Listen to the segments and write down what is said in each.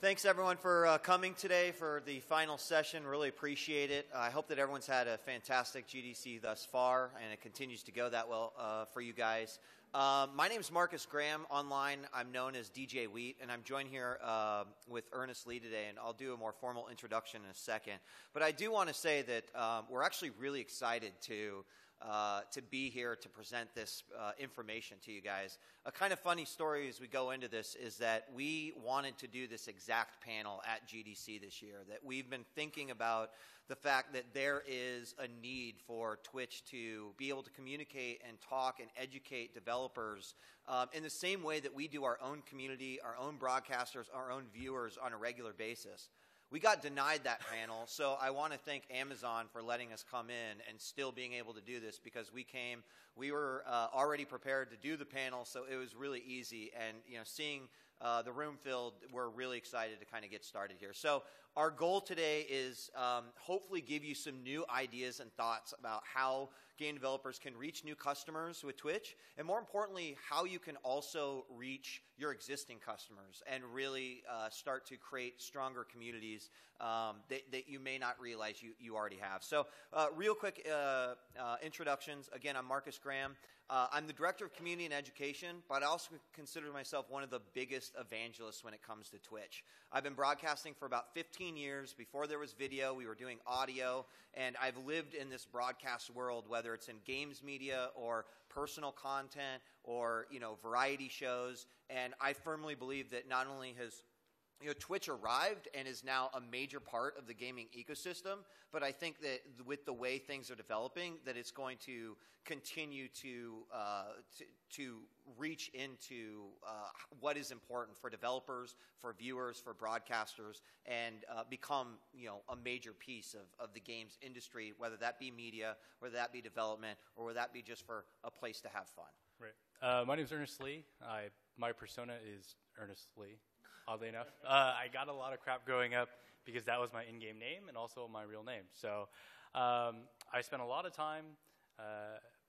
Thanks, everyone, for coming today for the final session. Really appreciate it. I hope that everyone's had a fantastic GDC thus far, and it continues to go that well for you guys. My name is Marcus Graham. Online, I'm known as DJ Wheat, and I'm joined here with Ernest Lee today, and I'll do a more formal introduction in a second. But I do want to say that we're actually really excited to be here to present this information to you guys. A kind of funny story as we go into this is that we wanted to do this exact panel at GDC this year, that we've been thinking about the fact that there is a need for Twitch to be able to communicate and talk and educate developers in the same way that we do our own community, our own broadcasters, our own viewers on a regular basis. We got denied that panel, so I want to thank Amazon for letting us come in and still being able to do this, because we were already prepared to do the panel, so it was really easy. And seeing the room filled, we're really excited to kind of get started here. So our goal today is hopefully give you some new ideas and thoughts about how game developers can reach new customers with Twitch, and more importantly, how you can also reach your existing customers and really start to create stronger communities that you may not realize you already have. So real quick introductions. Again, I'm Marcus Graham. I'm the Director of Community and Education, but I also consider myself one of the biggest evangelists when it comes to Twitch. I've been broadcasting for about 15 years. Before there was video, we were doing audio, and I've lived in this broadcast world, whether it's in games media or personal content or variety shows. And I firmly believe that not only has Twitch arrived and is now a major part of the gaming ecosystem, but I think that with the way things are developing, that it's going to continue to reach into what is important for developers, for viewers, for broadcasters, and become a major piece of the games industry, whether that be media, whether that be development, or whether that be just for a place to have fun. Right. My name is Ernest Lee. My persona is Ernest Lee. Oddly enough, I got a lot of crap growing up because that was my in-game name and also my real name. So I spent a lot of time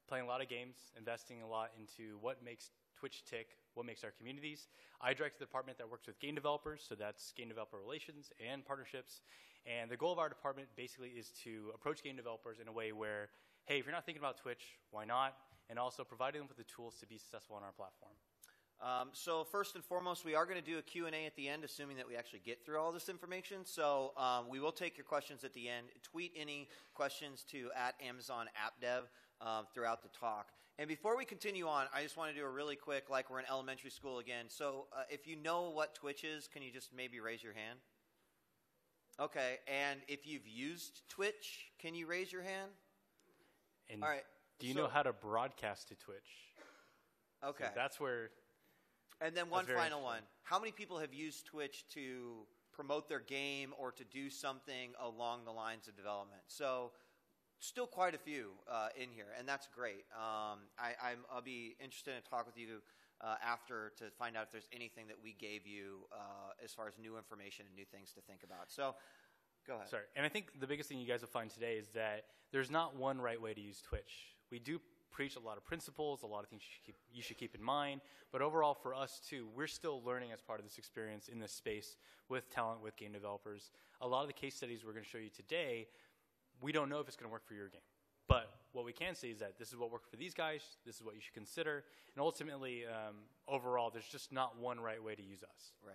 playing a lot of games, investing a lot into what makes Twitch tick, what makes our communities. I direct the department that works with game developers, so that's game developer relations and partnerships. And the goal of our department basically is to approach game developers in a way where, hey, if you're not thinking about Twitch, why not? And also providing them with the tools to be successful on our platform. So first and foremost, we are going to do a Q&A at the end, assuming that we actually get through all this information. So we will take your questions at the end. Tweet any questions to @AmazonAppDev throughout the talk. And before we continue on, I just want to do a really quick, like we're in elementary school again. So if you know what Twitch is, can you just maybe raise your hand? Okay, and if you've used Twitch, can you raise your hand? And all right. Do you know how to broadcast to Twitch? Okay. So that's where... And then one final one. How many people have used Twitch to promote their game or to do something along the lines of development? So still quite a few in here, and that's great. I'll be interested to talk with you after to find out if there's anything that we gave you as far as new information and new things to think about. So go ahead. Sorry. And I think the biggest thing you guys will find today is that there's not one right way to use Twitch. We do preach a lot of principles, a lot of things you should keep in mind, but overall for us too, we're still learning as part of this experience in this space with talent, with game developers. A lot of the case studies we're going to show you today, we don't know if it's going to work for your game. But what we can say is that this is what worked for these guys, this is what you should consider, and ultimately, overall, there's just not one right way to use us. Right.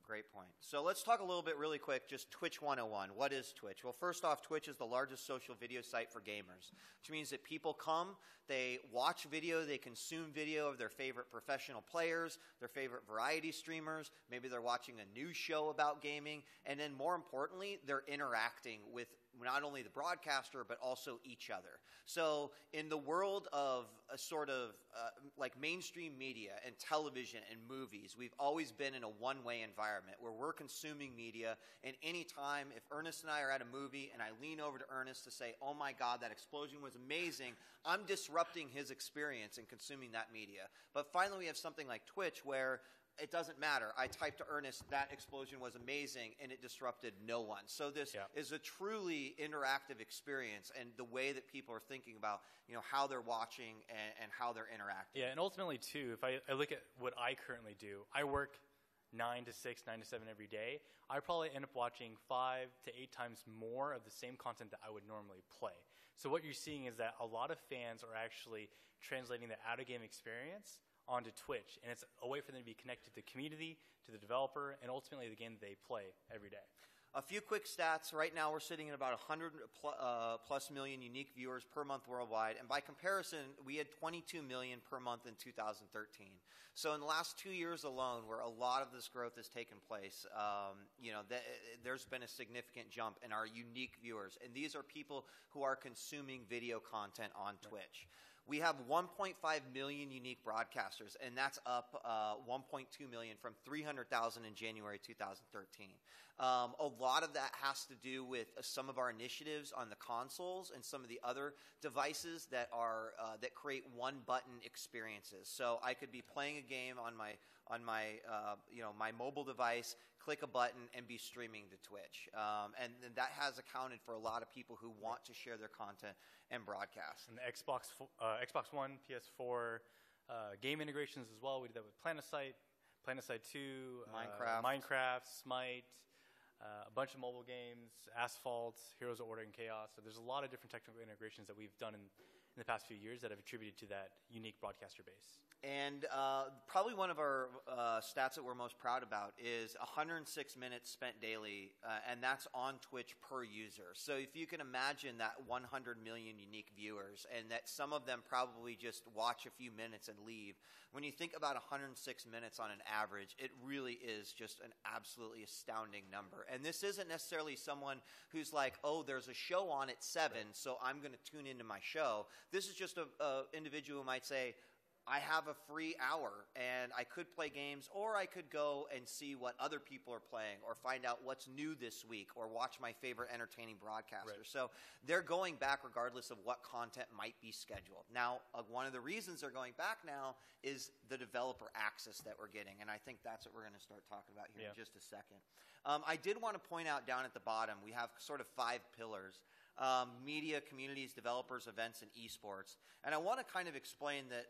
Great point. So let's talk a little bit really quick, just Twitch 101. What is Twitch? Well, first off, Twitch is the largest social video site for gamers, which means that people come, they watch video, they consume video of their favorite professional players, their favorite variety streamers, maybe they're watching a news show about gaming, and then more importantly, they're interacting with not only the broadcaster, but also each other. So in the world of a sort of like mainstream media and television and movies, we've always been in a one-way environment where we're consuming media, and anytime if Ernest and I are at a movie and I lean over to Ernest to say, oh my God, that explosion was amazing, I'm disrupting his experience in consuming that media. But finally we have something like Twitch where it doesn't matter. I typed to Ernest, that explosion was amazing, and it disrupted no one. So this is a truly interactive experience, and the way that people are thinking about, how they're watching and how they're interacting. Yeah, and ultimately, too, if I look at what I currently do, I work 9 to 6, 9 to 7 every day, I probably end up watching 5 to 8 times more of the same content that I would normally play. So what you're seeing is that a lot of fans are actually translating the out-of-game experience onto Twitch, and it's a way for them to be connected to the community, to the developer, and ultimately the game that they play every day. A few quick stats. Right now, we're sitting at about 100 plus million unique viewers per month worldwide. And by comparison, we had 22 million per month in 2013. So in the last 2 years alone, where a lot of this growth has taken place, there's been a significant jump in our unique viewers. And these are people who are consuming video content on Twitch. We have 1.5 million unique broadcasters, and that's up 1.2 million from 300,000 in January 2013. A lot of that has to do with some of our initiatives on the consoles and some of the other devices that are that create one-button experiences. So I could be playing a game on my my mobile device, click a button, and be streaming to Twitch. And that has accounted for a lot of people who want to share their content and broadcast. And the Xbox One, PS4 game integrations as well. We did that with PlanetSide 2, Minecraft, Smite, a bunch of mobile games, Asphalt, Heroes of Order and Chaos. So there's a lot of different technical integrations that we've done in the past few years that have attributed to that unique broadcaster base. And probably one of our stats that we're most proud about is 106 minutes spent daily, and that's on Twitch per user. So if you can imagine that 100 million unique viewers, and that some of them probably just watch a few minutes and leave, when you think about 106 minutes on an average, it really is just an absolutely astounding number. And this isn't necessarily someone who's like, oh, there's a show on at 7, so I'm going to tune into my show. This is just an individual who might say, I have a free hour, and I could play games, or I could go and see what other people are playing, or find out what's new this week, or watch my favorite entertaining broadcaster. Right. So they're going back regardless of what content might be scheduled. Now, one of the reasons they're going back now is the developer access that we're getting, and I think that's what we're going to start talking about here in just a second. I did want to point out down at the bottom, we have sort of 5 pillars. Media, communities, developers, events, and esports. And I want to kind of explain that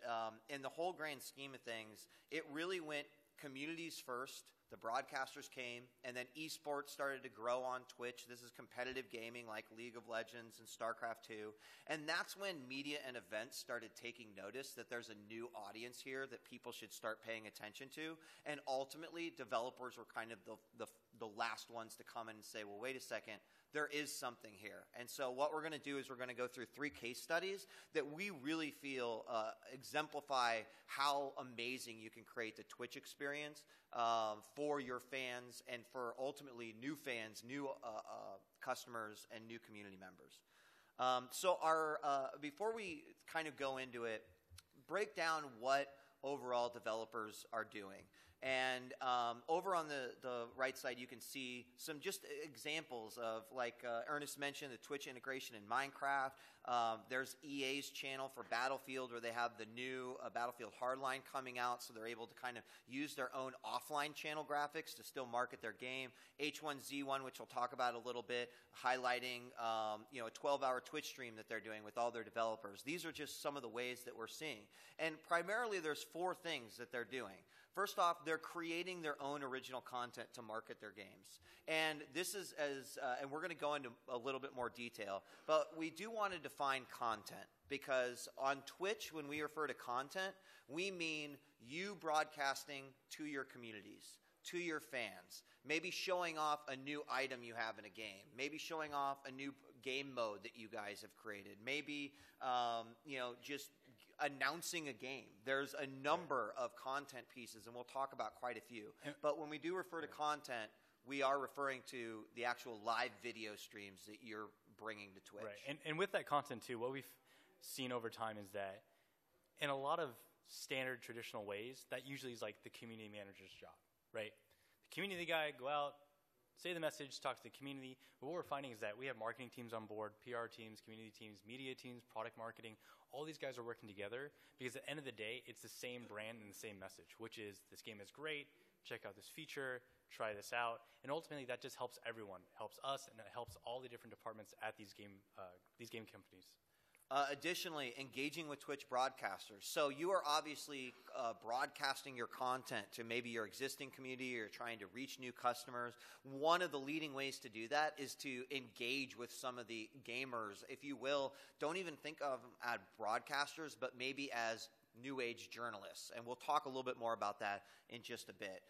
in the whole grand scheme of things, it really went communities first, the broadcasters came, and then esports started to grow on Twitch. This is competitive gaming like League of Legends and StarCraft 2. And that's when media and events started taking notice that there's a new audience here that people should start paying attention to. And ultimately, developers were kind of the last ones to come in and say, well, wait a second, there is something here. And so what we're going to do is we're going to go through 3 case studies that we really feel exemplify how amazing you can create the Twitch experience for your fans and for ultimately new fans, new customers, and new community members. So before we kind of go into it, break down what overall developers are doing. And over on the right side, you can see some just examples of, like Ernest mentioned, the Twitch integration in Minecraft. There's EA's channel for Battlefield, where they have the new Battlefield Hardline coming out, so they're able to kind of use their own offline channel graphics to still market their game. H1Z1, which we'll talk about a little bit, highlighting a 12-hour Twitch stream that they're doing with all their developers. These are just some of the ways that we're seeing. And primarily, there's 4 things that they're doing. First off, they're creating their own original content to market their games. And this is and we're going to go into a little bit more detail, but we do want to define content, because on Twitch, when we refer to content, we mean you broadcasting to your communities, to your fans, maybe showing off a new item you have in a game, maybe showing off a new game mode that you guys have created, maybe, just announcing a game. There's a number of content pieces, and we'll talk about quite a few. But when we do refer to content, we are referring to the actual live video streams that you're bringing to Twitch. Right. And with that content, too, what we've seen over time is that in a lot of standard traditional ways, that usually is like the community manager's job, right? The community guy, go out, say the message, talk to the community. But what we're finding is that we have marketing teams on board, PR teams, community teams, media teams, product marketing. All these guys are working together because at the end of the day, it's the same brand and the same message, which is this game is great, check out this feature, try this out. And ultimately, that just helps everyone. It helps us, and it helps all the different departments at these game companies. Additionally, engaging with Twitch broadcasters. So you are obviously broadcasting your content to maybe your existing community, or you're trying to reach new customers. One of the leading ways to do that is to engage with some of the gamers, if you will. Don't even think of them as broadcasters, but maybe as new age journalists. And we'll talk a little bit more about that in just a bit.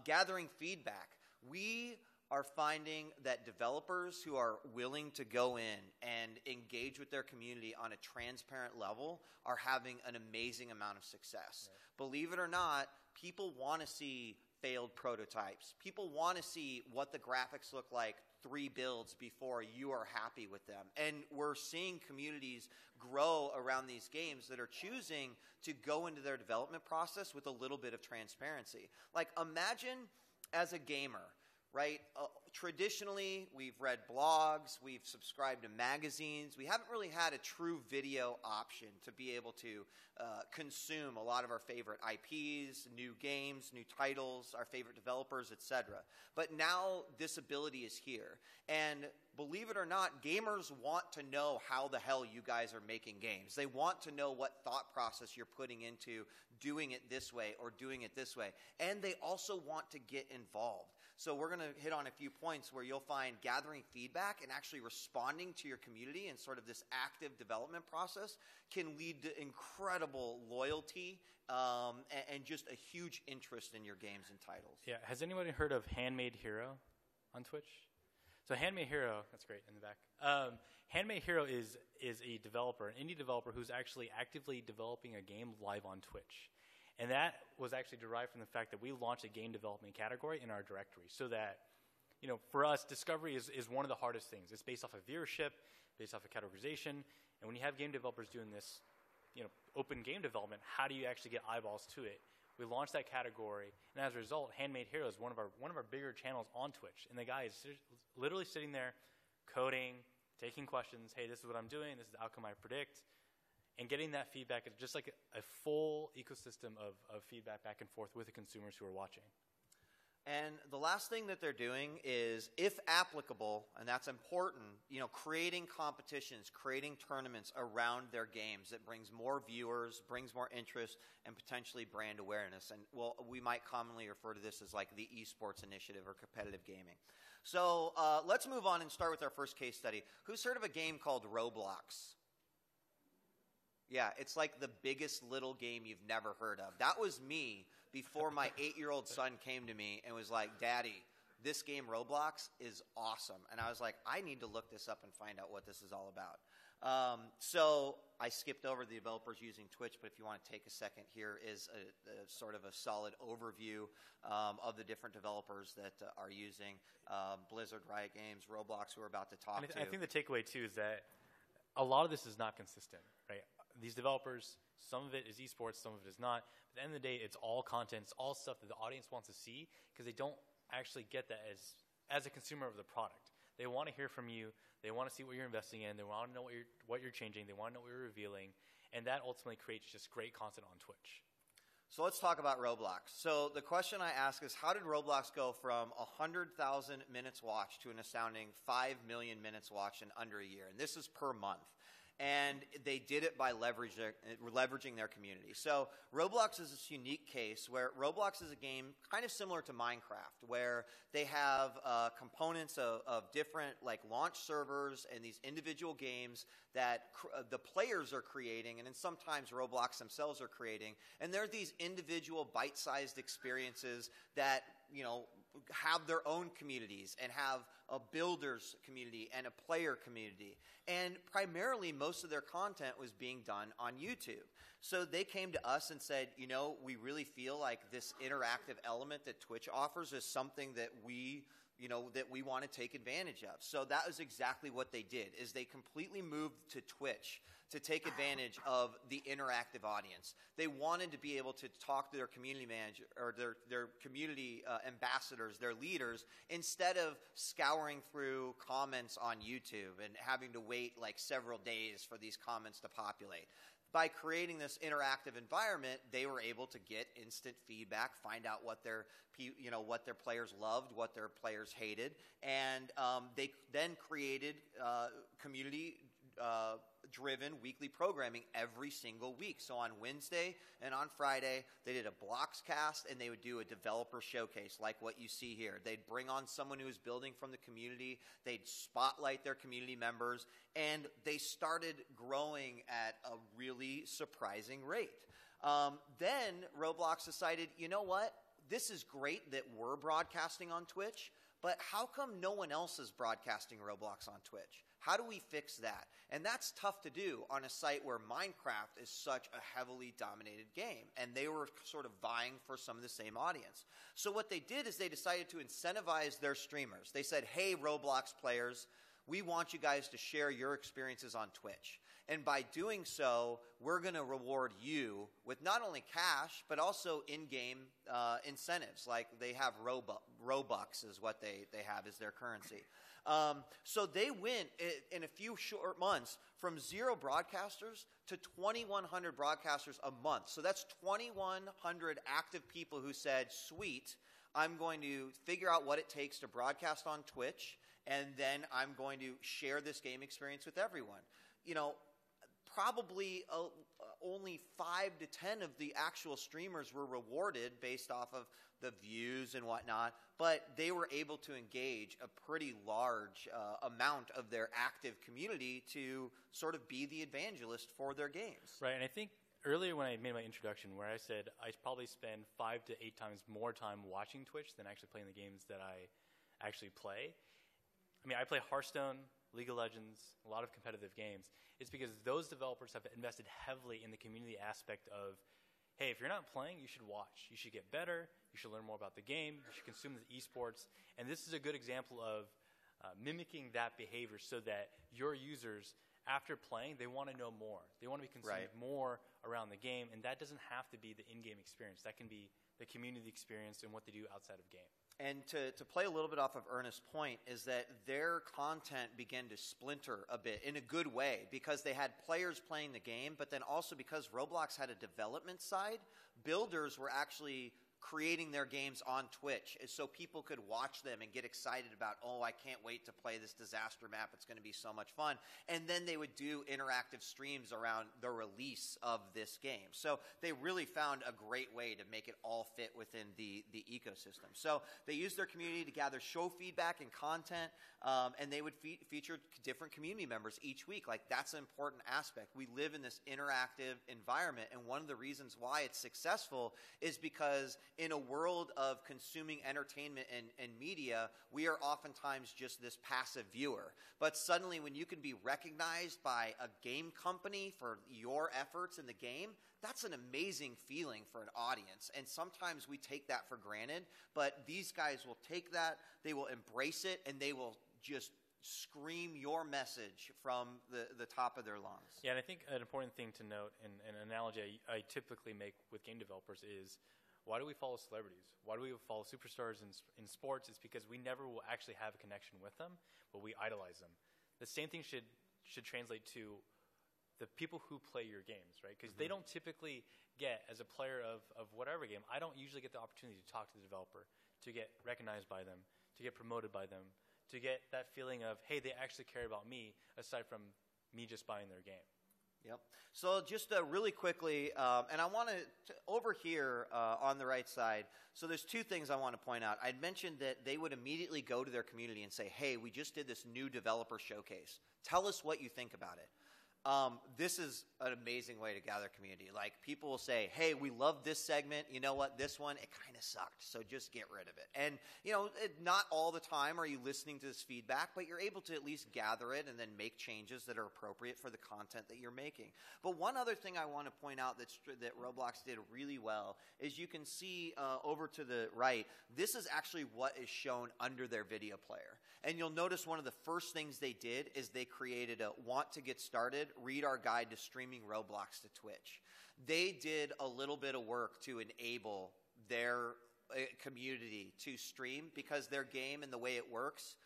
Gathering feedback. We are finding that developers who are willing to go in and engage with their community on a transparent level are having an amazing amount of success. Right. Believe it or not, people want to see failed prototypes. People want to see what the graphics look like 3 builds before you are happy with them. And we're seeing communities grow around these games that are choosing to go into their development process with a little bit of transparency. Like, imagine as a gamer, right? Traditionally, we've read blogs, we've subscribed to magazines. We haven't really had a true video option to be able to consume a lot of our favorite IPs, new games, new titles, our favorite developers, etc. But now this ability is here. And believe it or not, gamers want to know how the hell you guys are making games. They want to know what thought process you're putting into doing it this way or doing it this way. And they also want to get involved. So we're going to hit on a few points where you'll find gathering feedback and actually responding to your community and sort of this active development process can lead to incredible loyalty and just a huge interest in your games and titles. Yeah. Has anybody heard of Handmade Hero on Twitch? So Handmade Hero, that's great in the back. Handmade Hero is a developer, an indie developer who's actually actively developing a game live on Twitch. And that was actually derived from the fact that we launched a game development category in our directory, so that, you know, for us, discovery is one of the hardest things. It's based off of viewership, based off of categorization, and when you have game developers doing this, you know, open game development, how do you actually get eyeballs to it? We launched that category, and as a result, Handmade Hero is one of our bigger channels on Twitch, and the guy is literally sitting there coding, taking questions. Hey, this is what I'm doing. This is the outcome I predict. And getting that feedback is just like a full ecosystem of feedback back and forth with the consumers who are watching. And the last thing that they're doing is, if applicable, and that's important, you know, creating competitions, creating tournaments around their games that brings more viewers, brings more interest, and potentially brand awareness. And, well, we might commonly refer to this as like the esports initiative or competitive gaming. So let's move on and start with our first case study. Who's heard of a game called ROBLOX? Yeah, it's like the biggest little game you've never heard of. That was me before my 8-year-old son came to me and was like, Daddy, this game ROBLOX is awesome. And I was like, I need to look this up and find out what this is all about. So I skipped over the developers using Twitch, but if you want to take a second, here is a sort of a solid overview of the different developers that are using Blizzard, Riot Games, ROBLOX, who we're about to talk to. I think the takeaway, too, is that a lot of this is not consistent, right? These developers, some of it is esports, some of it is not. At the end of the day, it's all content, it's all stuff that the audience wants to see, because they don't actually get that as a consumer of the product. They want to hear from you. They want to see what you're investing in. They want to know what you're changing. They want to know what you're revealing. And that ultimately creates just great content on Twitch. So let's talk about ROBLOX. So the question I ask is, how did ROBLOX go from 100,000 minutes watched to an astounding 5 million minutes watched in under a year? And this is per month. And they did it by leveraging their community. So ROBLOX is this unique case where ROBLOX is a game kind of similar to Minecraft, where they have components of different like launch servers and these individual games that the players are creating, and then sometimes ROBLOX themselves are creating. And there are these individual bite-sized experiences that, you know, have their own communities and have a builders community and a player community. And primarily, most of their content was being done on YouTube. So they came to us and said, you know, we really feel like this interactive element that Twitch offers is something that we want to take advantage of. So that was exactly what they did, is they completely moved to Twitch to take advantage of the interactive audience. They wanted to be able to talk to their community manager or their community ambassadors, their leaders, instead of scouring through comments on YouTube and having to wait like several days for these comments to populate. By creating this interactive environment, they were able to get instant feedback, find out what their players loved, what their players hated, and they then created community driven weekly programming every single week. So on Wednesday and on Friday, they did a Blocks cast, and they would do a developer showcase like what you see here. They'd bring on someone who was building from the community. They'd spotlight their community members, and they started growing at a really surprising rate. Then Roblox decided, you know what? This is great that we're broadcasting on Twitch, but how come no one else is broadcasting Roblox on Twitch? How do we fix that? And that's tough to do on a site where Minecraft is such a heavily dominated game, and they were sort of vying for some of the same audience. So what they did is they decided to incentivize their streamers. They said, hey, Roblox players, we want you guys to share your experiences on Twitch. And by doing so, we're going to reward you with not only cash, but also in-game incentives. Like they have Robux is what they have as their currency. So they went in a few short months from 0 broadcasters to 2,100 broadcasters a month. So that's 2,100 active people who said, sweet, I'm going to figure out what it takes to broadcast on Twitch, and then I'm going to share this game experience with everyone. You know, probably only 5 to 10 of the actual streamers were rewarded based off of the views and whatnot, but they were able to engage a pretty large amount of their active community to sort of be the evangelist for their games. Right, and I think earlier when I made my introduction where I said I probably spend 5 to 8 times more time watching Twitch than actually playing the games that I actually play. I mean, I play Hearthstone, League of Legends, a lot of competitive games. It's because those developers have invested heavily in the community aspect of, hey, if you're not playing, you should watch. You should get better. You should learn more about the game. You should consume the esports. And this is a good example of mimicking that behavior so that your users, after playing, they want to know more. They want to be consumed more around the game. And that doesn't have to be the in-game experience. That can be the community experience and what they do outside of game. And to play a little bit off of Ernest's point is that their content began to splinter a bit in a good way because they had players playing the game, but then also because Roblox had a development side, builders were actually creating their games on Twitch so people could watch them and get excited about, oh, I can't wait to play this disaster map. It's going to be so much fun. And then they would do interactive streams around the release of this game. So they really found a great way to make it all fit within the ecosystem. So they used their community to gather show feedback and content, and they would feature different community members each week. Like, that's an important aspect. We live in this interactive environment, and one of the reasons why it's successful is because in a world of consuming entertainment and media, we are oftentimes just this passive viewer. But suddenly when you can be recognized by a game company for your efforts in the game, that's an amazing feeling for an audience. And sometimes we take that for granted, but these guys will take that, they will embrace it, and they will just scream your message from the top of their lungs. Yeah, and I think an important thing to note, and an analogy I typically make with game developers is, why do we follow celebrities? Why do we follow superstars in sports? It's because we never will actually have a connection with them, but we idolize them. The same thing should translate to the people who play your games, right? Because they don't typically get, as a player of whatever game, I don't usually get the opportunity to talk to the developer, to get recognized by them, to get promoted by them, to get that feeling of, hey, they actually care about me, aside from me just buying their game. Yep. So just really quickly, and I want to, over here on the right side, so there's 2 things I want to point out. I'd mentioned that they would immediately go to their community and say, hey, we just did this new developer showcase. Tell us what you think about it. This is an amazing way to gather community. Like, people will say, hey, we love this segment. You know what? This one, it kind of sucked, so just get rid of it. And, you know, not all the time are you listening to this feedback, but you're able to at least gather it and then make changes that are appropriate for the content that you're making. But one other thing I want to point out that Roblox did really well is you can see over to the right, this is actually what is shown under their video player. And you'll notice one of the first things they did is they created a want to get started, read our guide to streaming Roblox to Twitch. They did a little bit of work to enable their community to stream because their game and the way it works,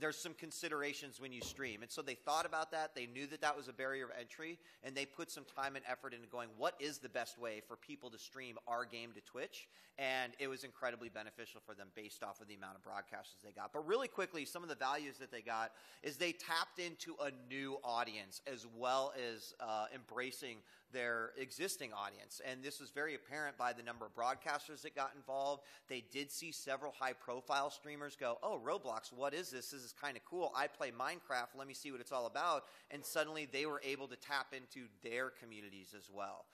there's some considerations when you stream. And so they thought about that. They knew that that was a barrier of entry, and they put some time and effort into going, what is the best way for people to stream our game to Twitch? And it was incredibly beneficial for them based off of the amount of broadcasters they got. But really quickly, some of the values that they got is they tapped into a new audience as well as embracing their existing audience. And this was very apparent by the number of broadcasters that got involved. They did see several high-profile streamers go, oh, Roblox, what is this? This is kind of cool. I play Minecraft. Let me see what it's all about. And suddenly they were able to tap into their communities as well.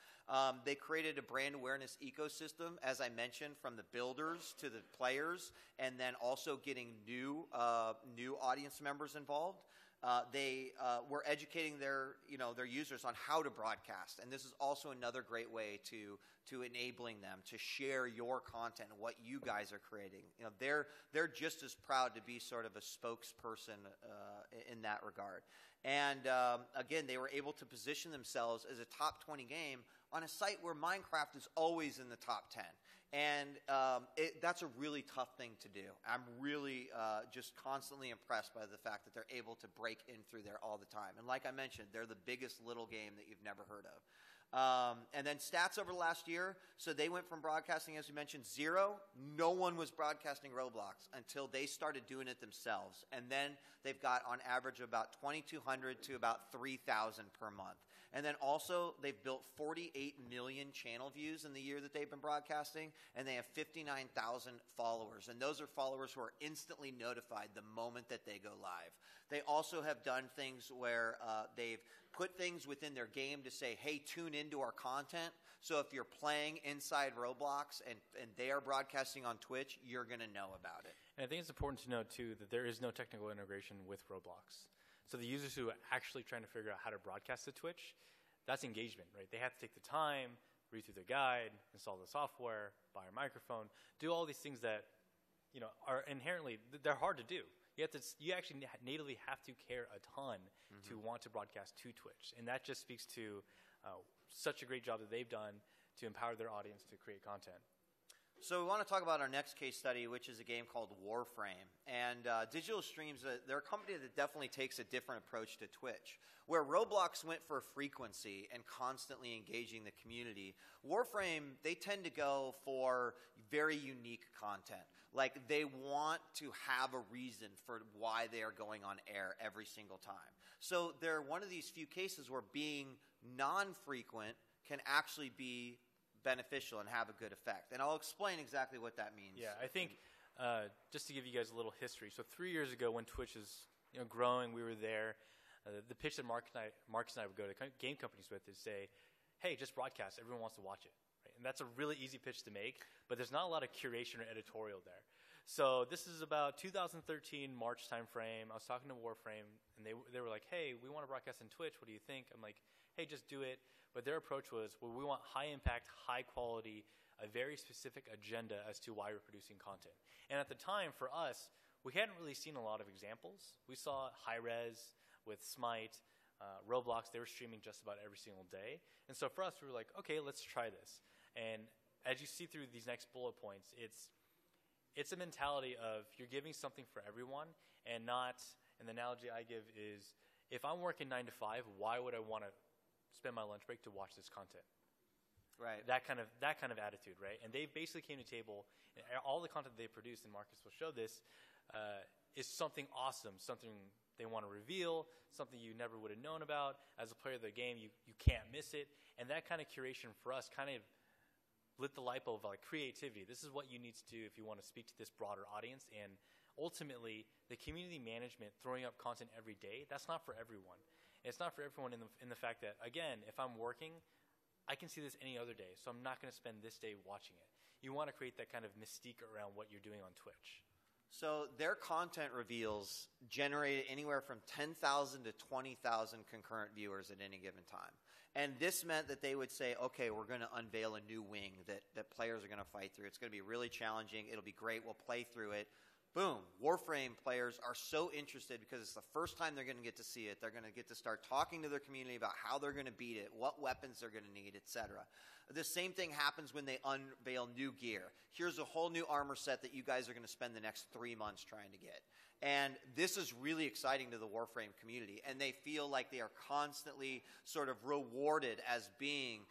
They created a brand awareness ecosystem, as I mentioned, from the builders to the players, and then also getting new audience members involved. They were educating their users on how to broadcast, and this is also another great way to enabling them to share your content and what you guys are creating. They're just as proud to be sort of a spokesperson in that regard. And again, they were able to position themselves as a top 20 game on a site where Minecraft is always in the top 10. And that's a really tough thing to do. I'm really just constantly impressed by the fact that they're able to break in through there all the time. And like I mentioned, they're the biggest little game that you've never heard of. And then stats over the last year. So they went from broadcasting, as we mentioned, 0. No one was broadcasting Roblox until they started doing it themselves. And then they've got on average about 2,200 to about 3,000 per month. And then also, they've built 48 million channel views in the year that they've been broadcasting, and they have 59,000 followers. And those are followers who are instantly notified the moment that they go live. They also have done things where they've put things within their game to say, hey, tune into our content. So if you're playing inside Roblox and they are broadcasting on Twitch, you're going to know about it. And I think it's important to note, too, that there is no technical integration with Roblox. So the users who are actually trying to figure out how to broadcast to Twitch, that's engagement, right? They have to take the time, read through their guide, install the software, buy a microphone, do all these things that are inherently, they're hard to do. You actually natively have to care a ton to want to broadcast to Twitch. And that just speaks to such a great job that they've done to empower their audience to create content. So we want to talk about our next case study, which is a game called Warframe. And Digital Streams, they're a company that definitely takes a different approach to Twitch. Where Roblox went for frequency and constantly engaging the community, Warframe, they tend to go for very unique content. Like, they want to have a reason for why they are going on air every single time. So they're one of these few cases where being non-frequent can actually be beneficial and have a good effect. And I'll explain exactly what that means. Yeah, I think just to give you guys a little history. So 3 years ago when Twitch was growing, we were there. The pitch that Marcus and I would go to game companies with is say, hey, just broadcast. Everyone wants to watch it. Right? And that's a really easy pitch to make, but there's not a lot of curation or editorial there. So this is about 2013 March timeframe. I was talking to Warframe, and they were like, hey, we want to broadcast on Twitch. What do you think? I'm like, hey, just do it. But their approach was, well, we want high impact, high quality, a very specific agenda as to why we're producing content. And at the time, for us, we hadn't really seen a lot of examples. We saw Hi-Rez with Smite, Roblox. They were streaming just about every single day. And so for us, we were like, okay, let's try this. And as you see through these next bullet points, it's a mentality of you're giving something for everyone, and not, and the analogy I give is, if I'm working 9 to 5, why would I want to spend my lunch break to watch this content? Right. That kind of attitude, right? And they basically came to the table, and all the content they produced, and Marcus will show this, is something awesome, something they want to reveal, something you never would have known about. As a player of the game, you can't miss it. And that kind of curation for us kind of lit the light bulb of like creativity. This is what you need to do if you want to speak to this broader audience. And ultimately, the community management, throwing up content every day, that's not for everyone. It's not for everyone in the fact that, again, if I'm working, I can see this any other day, so I'm not going to spend this day watching it. You want to create that kind of mystique around what you're doing on Twitch. So their content reveals generated anywhere from 10,000 to 20,000 concurrent viewers at any given time. And this meant that they would say, okay, we're going to unveil a new wing that players are going to fight through. It's going to be really challenging. It'll be great. We'll play through it. Boom. Warframe players are so interested because it's the first time they're going to get to see it. They're going to get to start talking to their community about how they're going to beat it, what weapons they're going to need, etc. The same thing happens when they unveil new gear. here's a whole new armor set that you guys are going to spend the next 3 months trying to get. And this is really exciting to the Warframe community, and they feel like they are constantly sort of rewarded as being,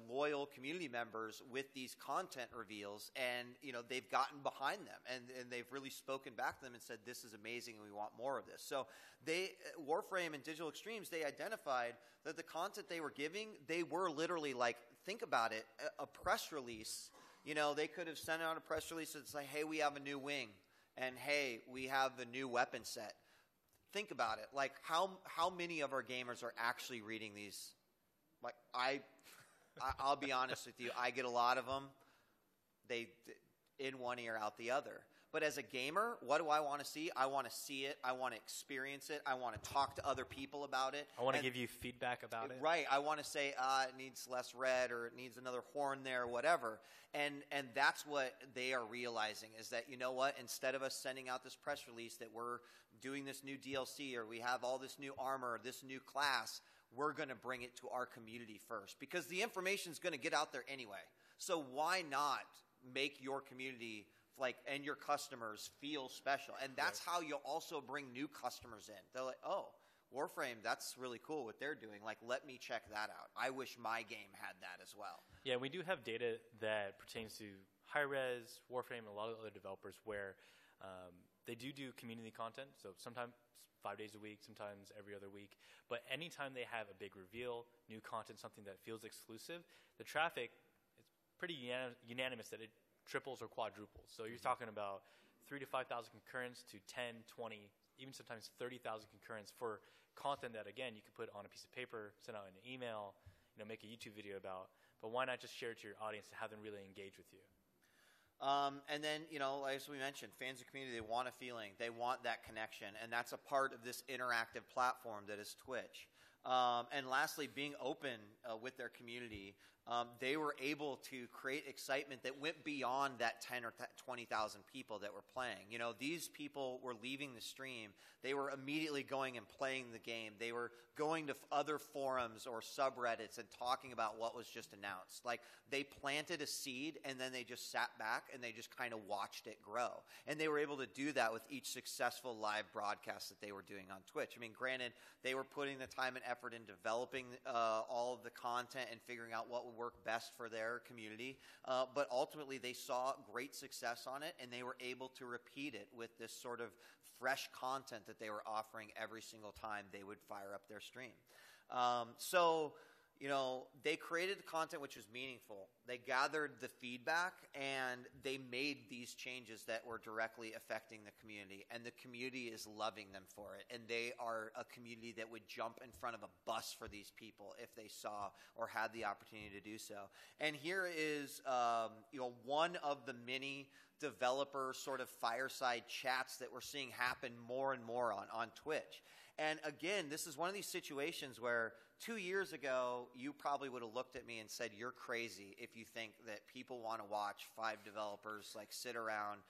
loyal community members with these content reveals, and, they've gotten behind them, and they've really spoken back to them and said, this is amazing, and we want more of this. So Warframe and Digital Extremes, they identified that the content they were giving, they were literally like, think about it, a press release. They could have sent out a press release that's like, hey, we have a new wing. And hey, we have the new weapon set. Think about it. Like, how many of our gamers are actually reading these? Like, I'll be honest with you. I get a lot of them. They in one ear, out the other. But as a gamer, what do I want to see? I want to see it. I want to experience it. I want to talk to other people about it. I want to give you feedback about it. Right. I want to say, it needs less red, or it needs another horn there, or whatever. And that's what they are realizing, is that, you know what, instead of us sending out this press release that we're doing this new DLC, or we have all this new armor, or this new class, we're going to bring it to our community first. Because the information is going to get out there anyway. So why not make your community and your customers feel special? And that's how you'll also bring new customers in. They're like, oh, Warframe, that's really cool what they're doing. Like, let me check that out. I wish my game had that as well. Yeah, we do have data that pertains to Hi-Rez, Warframe, and a lot of other developers where they do community content. So sometimes 5 days a week, sometimes every other week. But anytime they have a big reveal, new content, something that feels exclusive, the traffic, it's pretty unanimous that it triples or quadruples. So you're talking about 3,000 to 5,000 concurrents to 10, 20, even sometimes 30,000 concurrents for content that, again, you could put on a piece of paper, send out in an email, make a YouTube video about. But why not just share it to your audience and have them really engage with you? And then, as we mentioned, fans and community, they want a feeling. They want that connection. And that's a part of this interactive platform that is Twitch. And lastly, being open with their community, they were able to create excitement that went beyond that 10 or 20,000 people that were playing. These people were leaving the stream. They were immediately going and playing the game. They were going to other forums or subreddits and talking about what was just announced. Like, they planted a seed, and then they just sat back and they just kind of watched it grow. And they were able to do that with each successful live broadcast that they were doing on Twitch. I mean, granted, they were putting the time and effort in developing all of the content and figuring out what would work best for their community. But ultimately, they saw great success on it, and they were able to repeat it with this sort of fresh content that they were offering every single time they would fire up their stream. They created content which was meaningful. They gathered the feedback, and they made these changes that were directly affecting the community. And the community is loving them for it. And they are a community that would jump in front of a bus for these people if they saw or had the opportunity to do so. And here is one of the many developer sort of fireside chats that we're seeing happen more and more on Twitch. And again, this is one of these situations where 2 years ago, you probably would have looked at me and said, you're crazy if you think that people want to watch 5 developers sit around,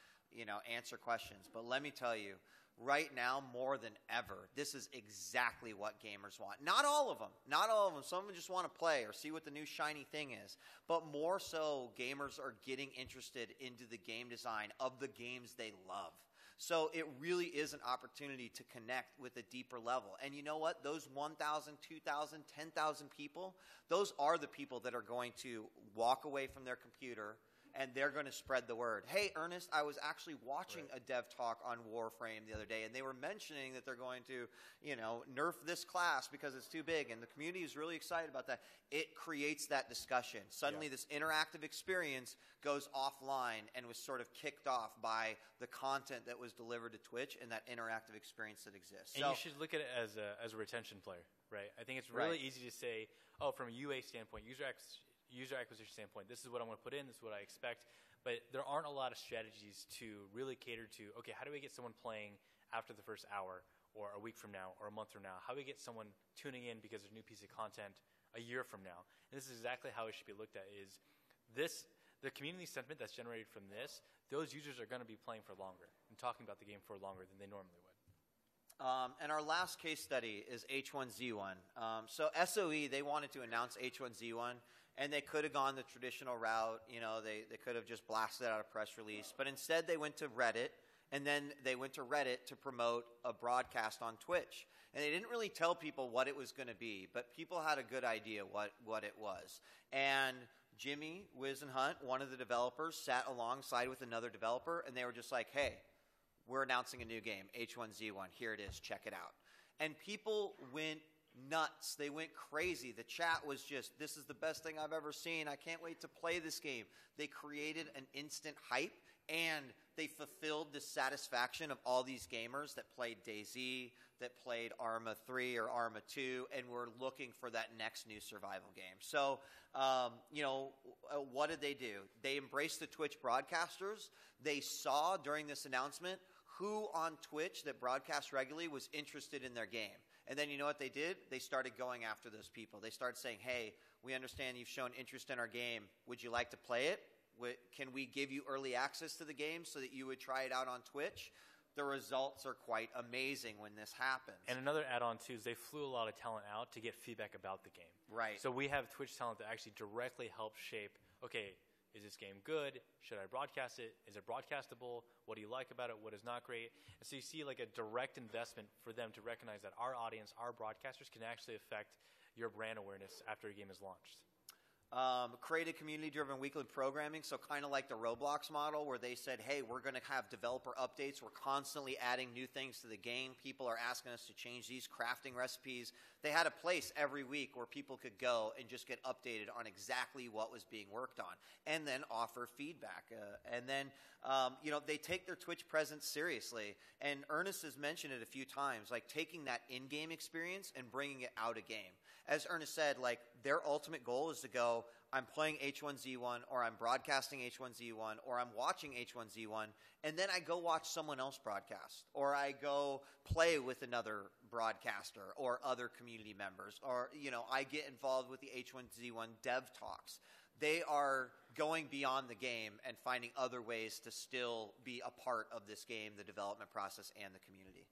answer questions. But let me tell you, right now, more than ever, this is exactly what gamers want. Not all of them. Not all of them. Some of them just want to play or see what the new shiny thing is. But more so, gamers are getting interested into the game design of the games they love. So it really is an opportunity to connect with a deeper level. And you know what? Those 1,000, 2,000, 10,000 people, those are the people that are going to walk away from their computer, and they're going to spread the word. Hey, Ernest, I was actually watching a dev talk on Warframe the other day, and they were mentioning that they're going to, nerf this class because it's too big, and the community is really excited about that. It creates that discussion. Suddenly, this interactive experience goes offline and was sort of kicked off by the content that was delivered to Twitch and that interactive experience that exists. And you should look at it as a retention player, right? I think it's really easy to say, from a UA standpoint, user acquisition standpoint, this is what I'm going to put in, this is what I expect. But there aren't a lot of strategies to really cater to, okay, how do we get someone playing after the first hour or a week from now or a month from now? How do we get someone tuning in because there's a new piece of content a year from now? And this is exactly how it should be looked at, is the community sentiment that's generated from this, those users are going to be playing for longer and talking about the game for longer than they normally would. And our last case study is H1Z1. So SOE, they wanted to announce H1Z1, and they could have gone the traditional route. You know, they could have just blasted out a press release. But instead, they went to Reddit, and then they went to Reddit to promote a broadcast on Twitch. And they didn't really tell people what it was going to be, but people had a good idea what it was. And Jimmy Wisenhunt, one of the developers, sat alongside with another developer, and they were just like, hey, we're announcing a new game, H1Z1. Here it is. Check it out. And people went nuts. They went crazy. The chat was just, this is the best thing I've ever seen. I can't wait to play this game. They created an instant hype, and they fulfilled the satisfaction of all these gamers that played DayZ, that played Arma 3 or Arma 2, and were looking for that next new survival game. So, what did they do? They embraced the Twitch broadcasters. They saw during this announcement who on Twitch that broadcasts regularly was interested in their game. And then you know what they did? They started going after those people. They started saying, hey, we understand you've shown interest in our game. Would you like to play it? Can we give you early access to the game so that you would try it out on Twitch? The results are quite amazing when this happens. And another add-on, too, is they flew a lot of talent out to get feedback about the game. Right. So we have Twitch talent that actually directly helps shape, okay, is this game good? Should I broadcast it? Is it broadcastable? What do you like about it? What is not great? And so you see like a direct investment for them to recognize that our audience, our broadcasters, can actually affect your brand awareness after a game is launched. Created community-driven weekly programming, so kind of like the ROBLOX model where they said, hey, we're going to have developer updates. We're constantly adding new things to the game. People are asking us to change these crafting recipes. They had a place every week where people could go and just get updated on exactly what was being worked on and then offer feedback. And then, they take their Twitch presence seriously. And Ernest has mentioned it a few times, like taking that in-game experience and bringing it out of game. As Ernest said, like their ultimate goal is to go, I'm playing H1Z1 or I'm broadcasting H1Z1 or I'm watching H1Z1 and then I go watch someone else broadcast or I go play with another broadcaster or other community members or, I get involved with the H1Z1 dev talks. They are going beyond the game and finding other ways to still be a part of this game, the development process, and the community.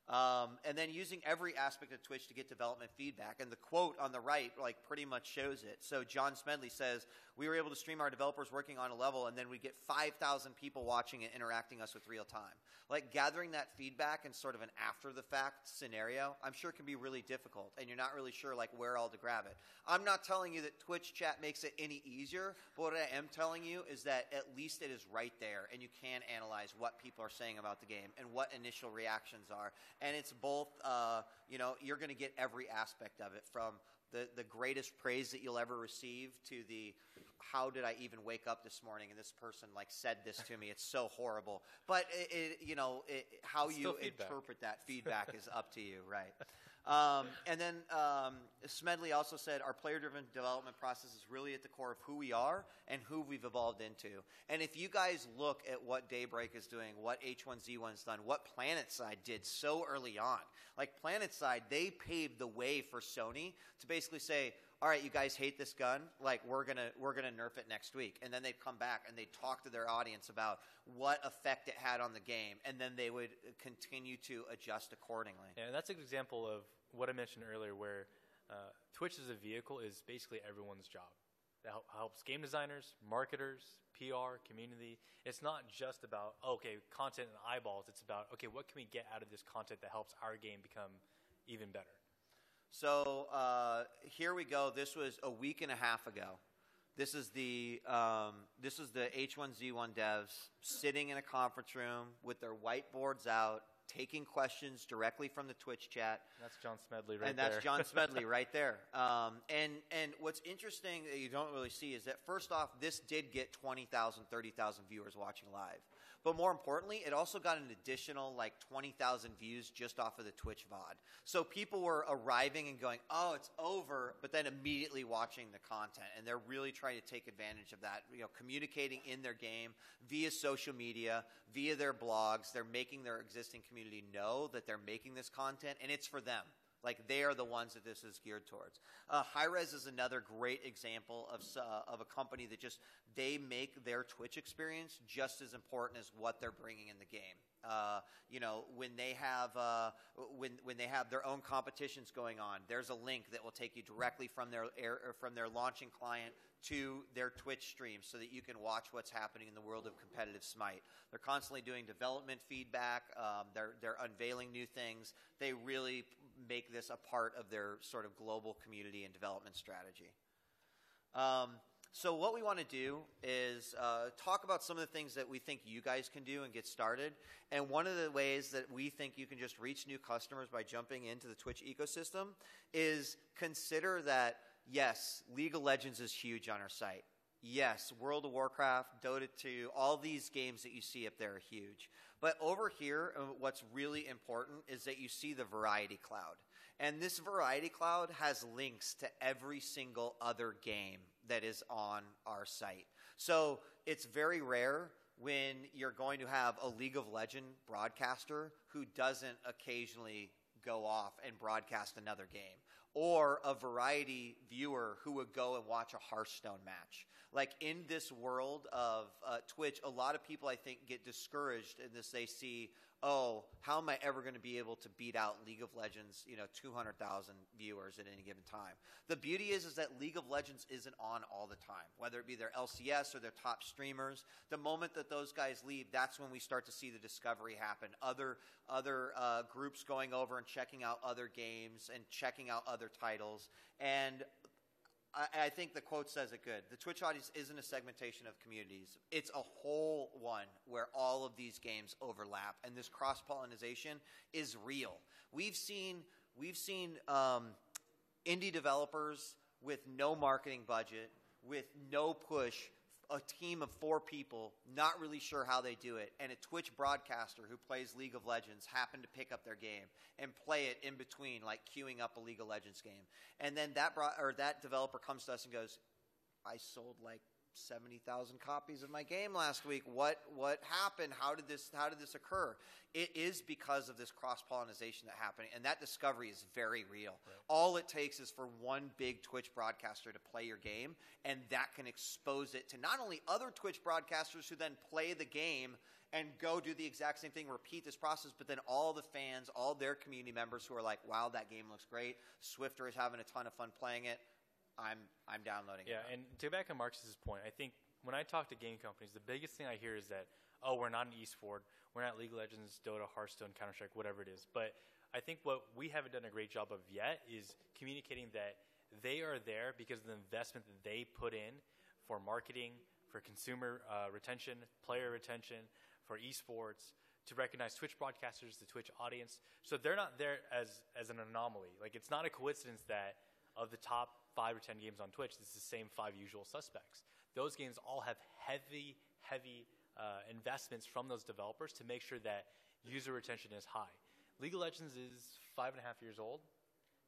And then using every aspect of Twitch to get development feedback. And the quote on the right, like, pretty much shows it. So John Smedley says, we were able to stream our developers working on a level, and then we get 5,000 people watching and interacting us with real time. Like, gathering that feedback in sort of an after-the-fact scenario, I'm sure can be really difficult, and you're not really sure, like, where all to grab it. I'm not telling you that Twitch chat makes it any easier, but what I am telling you is that at least it is right there, and you can analyze what people are saying about the game and what initial reactions are. And it's both, you're going to get every aspect of it, from the greatest praise that you'll ever receive to the how did I even wake up this morning and this person like said this to me, it's so horrible. But how you interpret that feedback is up to you, right? And then Smedley also said our player-driven development process is really at the core of who we are and who we've evolved into. And if you guys look at what Daybreak is doing, what H1Z1's done, what PlanetSide did so early on, like PlanetSide, they paved the way for Sony to basically say, all right, you guys hate this gun, like we're gonna nerf it next week. And then they'd come back and they'd talk to their audience about what effect it had on the game, and then they would continue to adjust accordingly. Yeah, and that's an example of what I mentioned earlier, where Twitch as a vehicle is basically everyone's job. That helps game designers, marketers, PR, community. It's not just about, content and eyeballs. It's about, what can we get out of this content that helps our game become even better? So here we go. This was a week and a half ago. This is the H1Z1 devs sitting in a conference room with their whiteboards out, taking questions directly from the Twitch chat. That's John Smedley right there. And that's John Smedley right there. And what's interesting that you don't really see is that, first off, this did get 20,000, 30,000 viewers watching live. But more importantly, it also got an additional like 20,000 views just off of the Twitch VOD. So people were arriving and going, oh, it's over, but then immediately watching the content. And they're really trying to take advantage of that, communicating in their game via social media, via their blogs. They're making their existing community know that they're making this content, and it's for them. Like, they are the ones that this is geared towards. Hi-Rez is another great example of a company that just, they make their Twitch experience just as important as what they're bringing in the game. When they have their own competitions going on, there's a link that will take you directly from their launching client to their Twitch stream so that you can watch what's happening in the world of competitive Smite. They're constantly doing development feedback. They're unveiling new things. They really make this a part of their sort of global community and development strategy. So what we want to do is talk about some of the things that we think you guys can do and get started. And one of the ways that we think you can just reach new customers by jumping into the Twitch ecosystem is consider that, yes, League of Legends is huge on our site. Yes, World of Warcraft, Dota 2, all these games that you see up there are huge. But over here, what's really important is that you see the Variety Cloud. And this Variety Cloud has links to every single other game that is on our site. So it's very rare when you're going to have a League of Legends broadcaster who doesn't occasionally go off and broadcast another game, or a Variety viewer who would go and watch a Hearthstone match. Like, in this world of Twitch, a lot of people, I think, get discouraged in this. They see, oh, how am I ever going to be able to beat out League of Legends, 200,000 viewers at any given time? The beauty is that League of Legends isn't on all the time, whether it be their LCS or their top streamers. The moment that those guys leave, that's when we start to see the discovery happen. Other groups going over and checking out other games and checking out other titles. And I think the quote says it good. The Twitch audience isn't a segmentation of communities. It's a whole one where all of these games overlap, and this cross-pollination is real. We've seen indie developers with no marketing budget, with no push, a team of 4 people, not really sure how they do it, and a Twitch broadcaster who plays League of Legends happen to pick up their game and play it in between, like queuing up a League of Legends game. And then that developer comes to us and goes, I sold like 70,000 copies of my game last week. What happened? How did this occur? It is because of this cross-pollination that happened, and that discovery is very real. Right. All it takes is for one big Twitch broadcaster to play your game, and that can expose it to not only other Twitch broadcasters who then play the game and go do the exact same thing, repeat this process, but then all the fans, all their community members who are like, wow, that game looks great. Swifter is having a ton of fun playing it. I'm downloading it. Yeah, and to back on Marcus's point, I think when I talk to game companies, the biggest thing I hear is that, oh, we're not an esport, we're not League of Legends, Dota, Hearthstone, Counter-Strike, whatever it is. But I think what we haven't done a great job of yet is communicating that they are there because of the investment that they put in for marketing, for consumer retention, player retention, for esports, to recognize Twitch broadcasters, the Twitch audience. So they're not there as an anomaly. Like, it's not a coincidence that of the top 5 or 10 games on Twitch, it's the same 5 usual suspects. Those games all have heavy investments from those developers to make sure that user retention is high. League of Legends is 5.5 years old.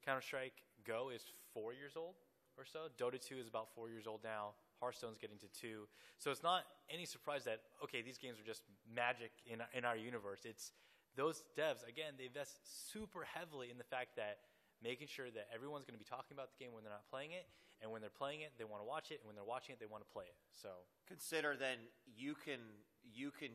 Counter-Strike Go is 4 years old or so. Dota 2 is about 4 years old now. Hearthstone's getting to 2. So it's not any surprise that, okay, these games are just magic in our universe. It's those devs, again, they invest super heavily in the fact that making sure that everyone's going to be talking about the game when they're not playing it, and when they're playing it, they want to watch it, and when they're watching it, they want to play it. So consider then you can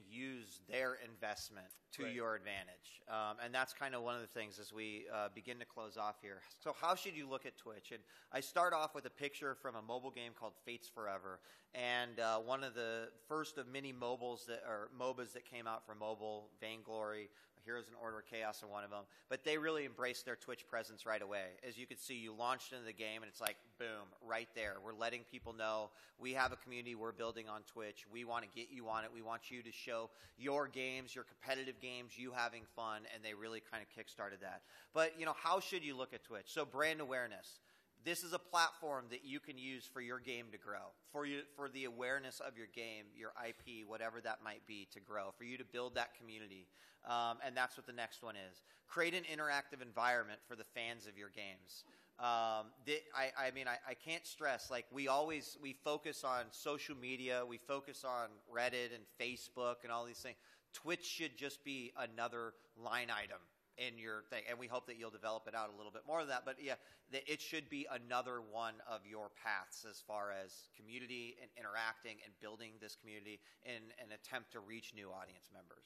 use their investment to your advantage, and that's kind of one of the things as we begin to close off here. So how should you look at Twitch? And I start off with a picture from a mobile game called Fates Forever, and one of the first of many MOBAs that came out for mobile, Vainglory, Heroes in Order of Chaos are one of them. But they really embraced their Twitch presence right away. As you can see, you launched into the game, and it's like, boom, right there. We're letting people know we have a community we're building on Twitch. We want to get you on it. We want you to show your games, your competitive games, you having fun, and they really kind of kickstarted that. But, how should you look at Twitch? So brand awareness. This is a platform that you can use for your game to grow, for the awareness of your game, your IP, whatever that might be, to grow, for you to build that community. And that's what the next one is. Create an interactive environment for the fans of your games. I can't stress, like we focus on social media, we focus on Reddit and Facebook and all these things. Twitch should just be another line item in your thing, and we hope that you'll develop it out a little bit more of that. But yeah, it should be another one of your paths as far as community and interacting and building this community in an attempt to reach new audience members.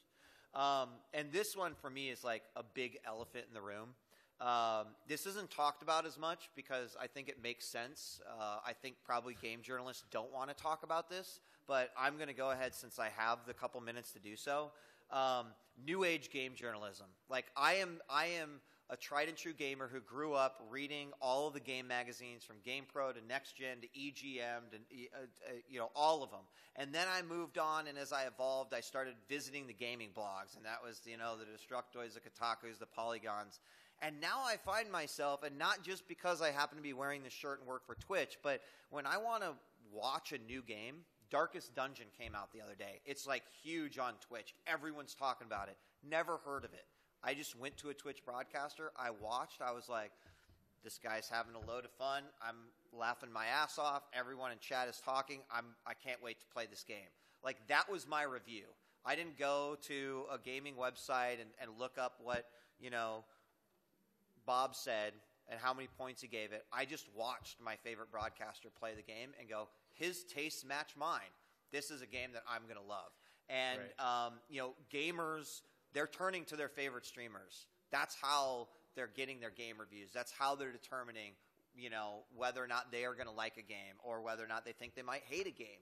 And this one for me is like a big elephant in the room. This isn't talked about as much because I think it makes sense. I think probably game journalists don't want to talk about this, but I'm going to go ahead since I have the couple minutes to do so. New age game journalism. Like I am a tried and true gamer who grew up reading all of the game magazines from GamePro to Next Gen to EGM to all of them. And then I moved on, and as I evolved, I started visiting the gaming blogs, and that was the Destructoids, the Kotakus, the Polygons. And now I find myself, and not just because I happen to be wearing this shirt and work for Twitch, but when I want to watch a new game, Darkest Dungeon came out the other day. It's like huge on Twitch. Everyone's talking about it. Never heard of it. I just went to a Twitch broadcaster. I watched. I was like, this guy's having a load of fun. I'm laughing my ass off. Everyone in chat is talking. I can't wait to play this game. Like, that was my review. I didn't go to a gaming website and look up what, Bob said and how many points he gave it. I just watched my favorite broadcaster play the game and go, his tastes match mine. This is a game that I'm going to love. And, right. Gamers, they're turning to their favorite streamers. That's how they're getting their game reviews. That's how they're determining, whether or not they are going to like a game or whether or not they think they might hate a game.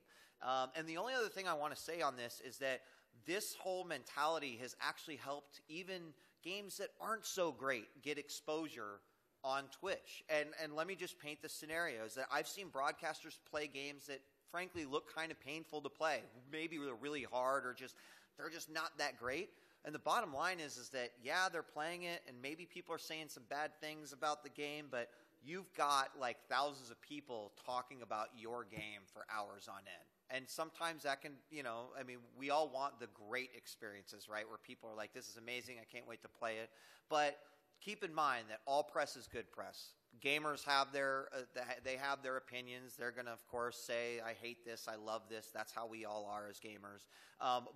And the only other thing I want to say on this is that this whole mentality has actually helped even games that aren't so great get exposure on Twitch. And let me just paint the scenarios that I've seen broadcasters play games that frankly look kind of painful to play. Maybe they're really hard or they're just not that great. And the bottom line is that, yeah, they're playing it and maybe people are saying some bad things about the game, but you've got like thousands of people talking about your game for hours on end. And sometimes that can, we all want the great experiences, right? Where people are like, this is amazing, I can't wait to play it. But keep in mind that all press is good press. Gamers have their opinions. They're going to, of course, say, I hate this, I love this. That's how we all are as gamers.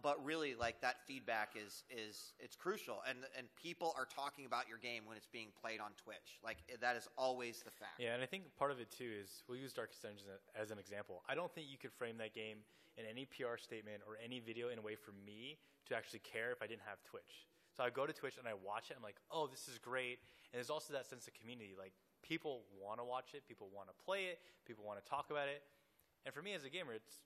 But really, like, that feedback it's crucial. And people are talking about your game when it's being played on Twitch. Like, that is always the fact. Yeah, and I think part of it, too, is we'll use Darkest Dungeon as an example. I don't think you could frame that game in any PR statement or any video in a way for me to actually care if I didn't have Twitch. So I go to Twitch and I watch it. I'm like, oh, this is great. And there's also that sense of community. Like, people want to watch it. People want to play it. People want to talk about it. And for me as a gamer, it's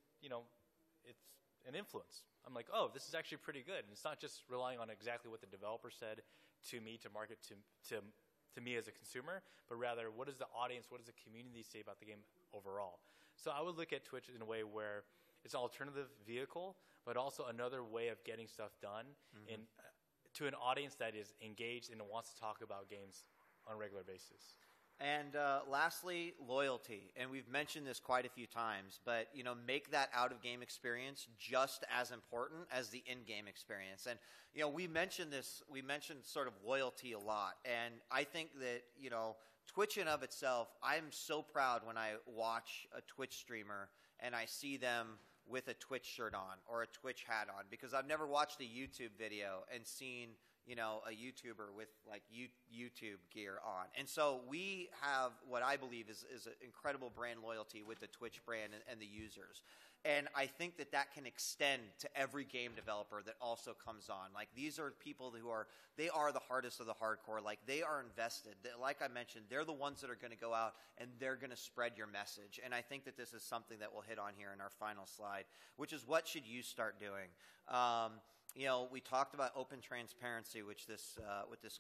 an influence. I'm like, oh, this is actually pretty good. And it's not just relying on exactly what the developer said to me to market to me as a consumer, but rather what does the audience, what does the community say about the game overall? So I would look at Twitch in a way where it's an alternative vehicle, but also another way of getting stuff done to an audience that is engaged and wants to talk about games on a regular basis. And lastly, loyalty. And we've mentioned this quite a few times, but make that out-of-game experience just as important as the in-game experience. And we mentioned this. We mentioned sort of loyalty a lot, and I think that Twitch in of itself. I'm so proud when I watch a Twitch streamer and I see them with a Twitch shirt on or a Twitch hat on, because I've never watched a YouTube video and seen a YouTuber with like YouTube gear on. And so we have what I believe is an incredible brand loyalty with the Twitch brand and the users. And I think that can extend to every game developer that also comes on. Like, these are people they are the hardest of the hardcore. Like, they are invested. Like I mentioned, they're the ones that are going to go out and they're going to spread your message. And I think that this is something that we'll hit on here in our final slide, which is what should you start doing? We talked about open transparency, which this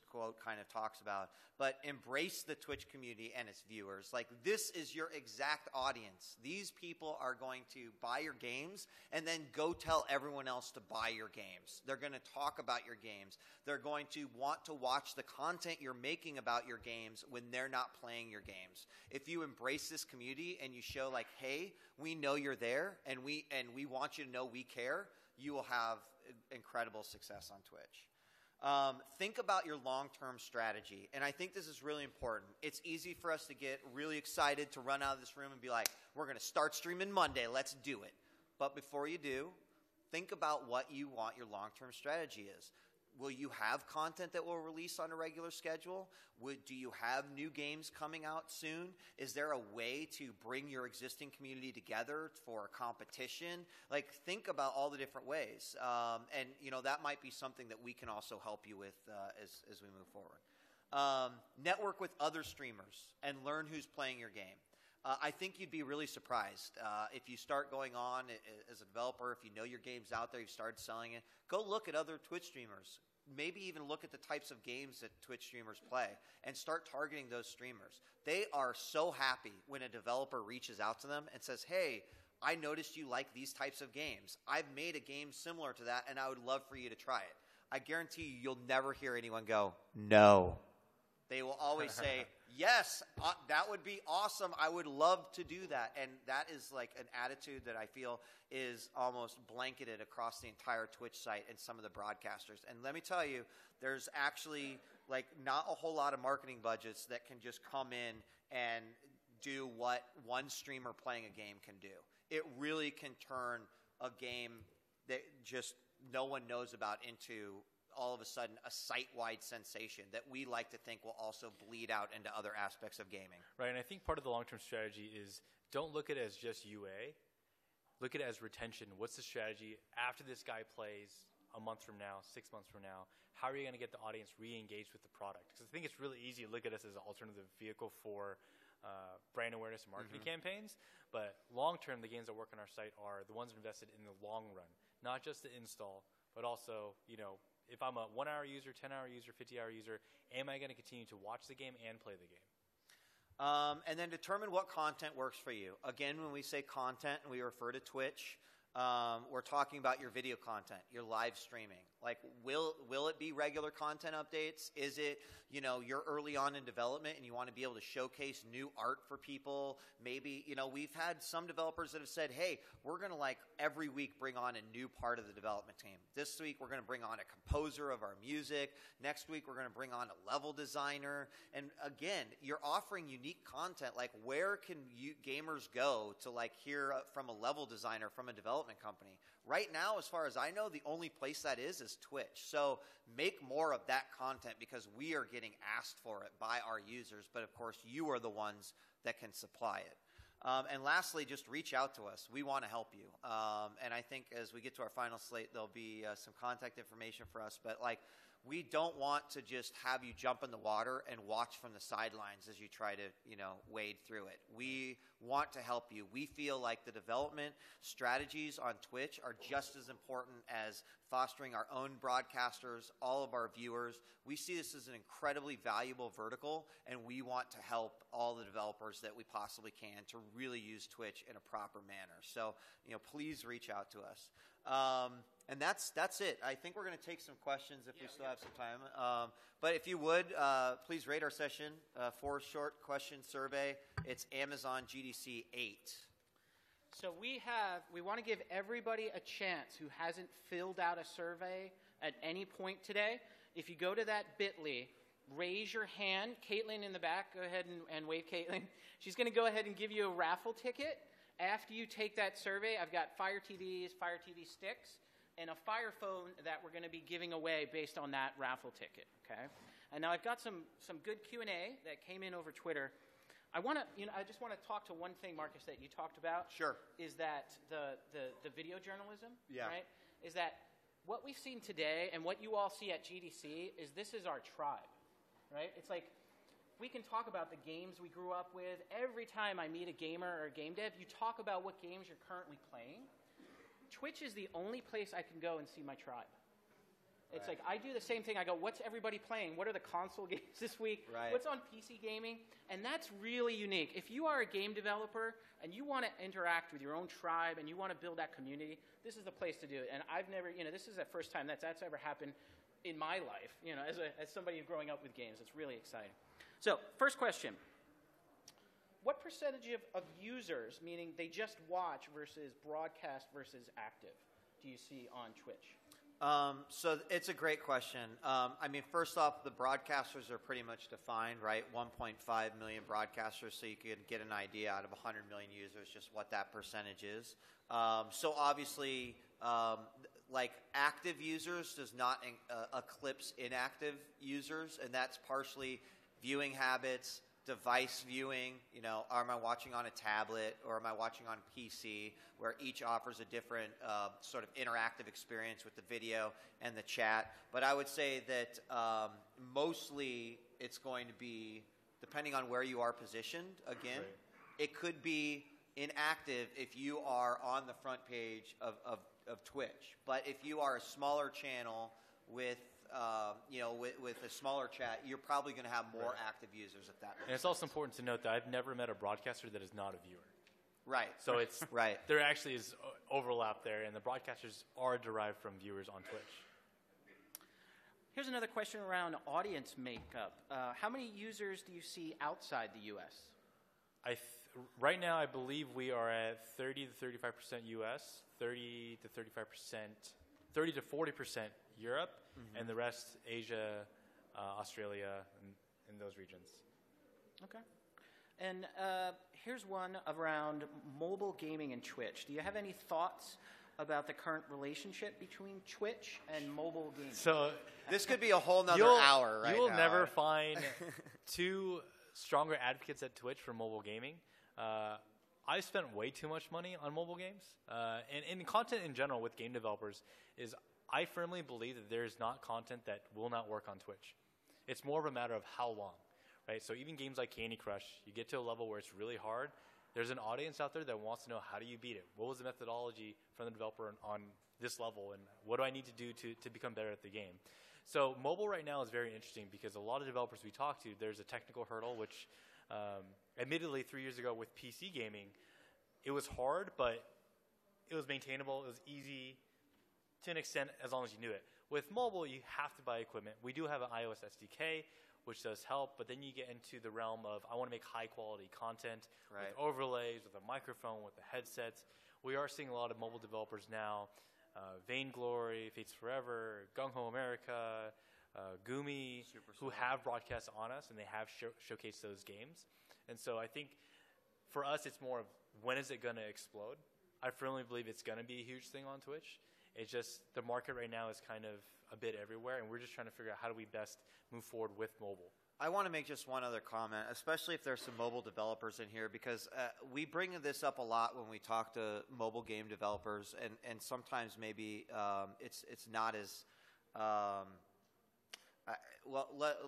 quote kind of talks about, but embrace the Twitch community and its viewers. Like, this is your exact audience. These people are going to buy your games and then go tell everyone else to buy your games. They're going to talk about your games. They're going to want to watch the content you're making about your games when they're not playing your games. If you embrace this community and you show like, hey, we know you're there and we want you to know we care, you will have incredible success on Twitch. Think about your long-term strategy, and I think this is really important. It's easy for us to get really excited to run out of this room and be like, we're going to start streaming Monday, let's do it. But before you do, think about what you want your long-term strategy is. will you have content that will release on a regular schedule? Do you have new games coming out soon? Is there a way to bring your existing community together for a competition? Like, think about all the different ways. And, that might be something that we can also help you with as we move forward. Network with other streamers and learn who's playing your game. I think you'd be really surprised if you start going on as a developer, if you know your game's out there, you've started selling it, go look at other Twitch streamers. Maybe even look at the types of games that Twitch streamers play and start targeting those streamers. They are so happy when a developer reaches out to them and says, hey, I noticed you like these types of games. I've made a game similar to that, and I would love for you to try it. I guarantee you'll never hear anyone go, no. They will always say, yes, that would be awesome. I would love to do that. And that is like an attitude that I feel is almost blanketed across the entire Twitch site and some of the broadcasters. And let me tell you, there's actually like not a whole lot of marketing budgets that can just come in and do what one streamer playing a game can do. It really can turn a game that just no one knows about into all of a sudden a site-wide sensation that we like to think will also bleed out into other aspects of gaming. Right, and I think part of the long-term strategy is don't look at it as just UA. Look at it as retention. What's the strategy after this guy plays a month from now, 6 months from now? How are you going to get the audience re-engaged with the product? Because I think it's really easy to look at us as an alternative vehicle for brand awareness and marketing campaigns. But long-term, the games that work on our site are the ones invested in the long run, not just the install, but also, if I'm a 1-hour user, 10-hour user, 50-hour user, am I going to continue to watch the game and play the game? And then determine what content works for you. Again, when we say content and we refer to Twitch, we're talking about your video content, your live streaming. Like, will it be regular content updates? Is it, you're early on in development and you want to be able to showcase new art for people? Maybe, we've had some developers that have said, hey, we're going to every week bring on a new part of the development team. This week we're going to bring on a composer of our music. Next week we're going to bring on a level designer. And again, you're offering unique content. Like, where can gamers go to hear from a level designer from a development company? Right now, as far as I know, the only place that is Twitch. So make more of that content because we are getting asked for it by our users. But of course, you are the ones that can supply it. And lastly, just reach out to us. We want to help you. And I think as we get to our final slate, there'll be some contact information for us. But we don't want to just have you jump in the water and watch from the sidelines as you try to, wade through it. We want to help you. We feel like the development strategies on Twitch are just as important as fostering our own broadcasters, all of our viewers. We see this as an incredibly valuable vertical, and we want to help all the developers that we possibly can to really use Twitch in a proper manner. So, please reach out to us. And that's it. I think we're going to take some questions if we still have some time. But if you would, please rate our session. 4 short question survey. It's Amazon GDC 8. So we want to give everybody a chance who hasn't filled out a survey at any point today. If you go to that bit.ly, raise your hand. Caitlin in the back, go ahead and wave, Caitlin. She's going to go ahead and give you a raffle ticket. After you take that survey, I've got Fire TVs, Fire TV sticks, and a Fire phone that we're going to be giving away based on that raffle ticket, okay? And now I've got some good Q&A that came in over Twitter. I just want to talk to one thing, Marcus, that you talked about. Sure. Is that the video journalism, yeah. Right? Is that what we've seen today and what you all see at GDC is this is our tribe, right? It's like we can talk about the games we grew up with. Every time I meet a gamer or a game dev, you talk about what games you're currently playing. Twitch is the only place I can go and see my tribe. It's like I do the same thing. I go, what's everybody playing? What are the console games this week? Right. What's on PC gaming? And that's really unique. If you are a game developer and you want to interact with your own tribe and you want to build that community, this is the place to do it. And I've never, this is the first time that's ever happened in my life, as somebody growing up with games. It's really exciting. So, first question. What percentage of users, meaning they just watch versus broadcast versus active, do you see on Twitch? So it's a great question. First off, the broadcasters are pretty much defined, right? 1.5 million broadcasters, so you can get an idea out of 100 million users just what that percentage is. So obviously, like active users does not eclipse inactive users, and that's partially viewing habits, device viewing. Am I watching on a tablet or am I watching on PC, where each offers a different sort of interactive experience with the video and the chat. But I would say that mostly it's going to be, depending on where you are positioned, again, it could be inactive if you are on the front page of Twitch. But if you are a smaller channel with with a smaller chat, you're probably going to have more active users at that point. And it's also important to note that I've never met a broadcaster that is not a viewer. Right. So it's right. There actually is overlap there, and the broadcasters are derived from viewers on Twitch. Here's another question around audience makeup. How many users do you see outside the U.S.? Right now, I believe we are at 30 to 35% U.S., 30 to 40% Europe, and the rest Asia, Australia, and those regions. Okay. And here's one around mobile gaming and Twitch. Do you have any thoughts about the current relationship between Twitch and mobile gaming? So this could be a whole nother hour right now. You will never find two stronger advocates at Twitch for mobile gaming. I've spent way too much money on mobile games. And in content in general with game developers is I firmly believe that there is not content that will not work on Twitch. It's more of a matter of how long, right? So even games like Candy Crush, you get to a level where it's really hard. There's an audience out there that wants to know, how do you beat it? What was the methodology from the developer on this level, and what do I need to do to become better at the game? So mobile right now is very interesting because a lot of developers we talk to, there's a technical hurdle, which admittedly 3 years ago with PC gaming, it was hard, but it was maintainable. It was easy to an extent as long as you knew it. With mobile, you have to buy equipment. We do have an iOS SDK, which does help, but then you get into the realm of I want to make high-quality content with overlays, with a microphone, with the headsets. We are seeing a lot of mobile developers now, Vainglory, Fates Forever, Gung Ho America, Gumi, who have broadcast on us, and they have showcased those games. And so I think for us, it's more of when is it going to explode? I firmly believe it's going to be a huge thing on Twitch. It's just the market right now is kind of a bit everywhere, and we're just trying to figure out how do we best move forward with mobile. I want to make just one other comment, especially if there's some mobile developers in here, because we bring this up a lot when we talk to mobile game developers, and sometimes maybe it's not as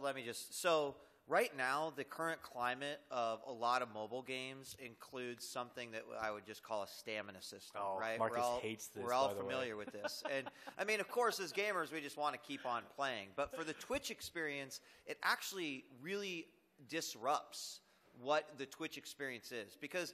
let me just so. Right now, the current climate of a lot of mobile games includes something that I would just call a stamina system, right? Marcus hates this, we're all familiar with this. And, I mean, of course, as gamers, we just want to keep on playing. But for the Twitch experience, it actually really disrupts what the Twitch experience is. Because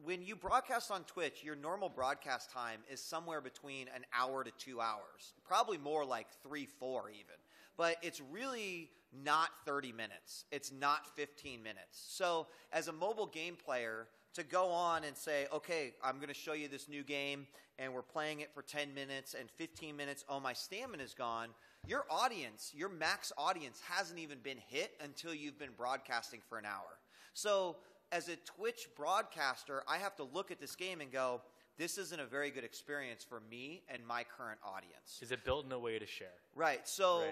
when you broadcast on Twitch, your normal broadcast time is somewhere between an hour to 2 hours. Probably more like 3-4 even. But it's really not 30 minutes. It's not 15 minutes. So as a mobile game player, to go on and say, okay, I'm going to show you this new game, and we're playing it for 10 minutes, and 15 minutes, oh, my stamina's gone, your audience, your max audience hasn't even been hit until you've been broadcasting for an hour. So as a Twitch broadcaster, I have to look at this game and go, this isn't a very good experience for me and my current audience. Is it built in a way to share? Right. So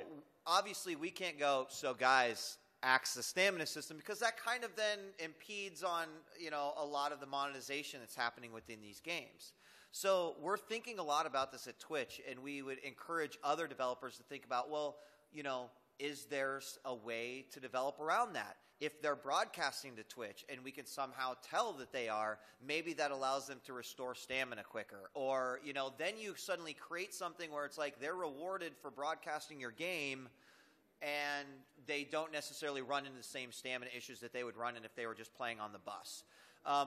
obviously we can't go, so guys, axe the stamina system, because that kind of then impedes on, a lot of the monetization that's happening within these games. So we're thinking a lot about this at Twitch, and we would encourage other developers to think about, well, is there a way to develop around that? If they're broadcasting to Twitch and we can somehow tell that they are, maybe that allows them to restore stamina quicker. Or, then you suddenly create something where it's like they're rewarded for broadcasting your game and they don't necessarily run into the same stamina issues that they would run into if they were just playing on the bus.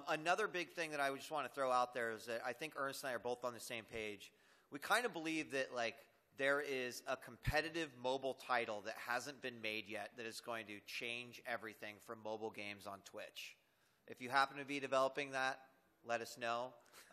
Another big thing that I would just want to throw out there is that I think Ernest and I are both on the same page. We kind of believe that, there is a competitive mobile title that hasn't been made yet that is going to change everything for mobile games on Twitch. If you happen to be developing that, let us know.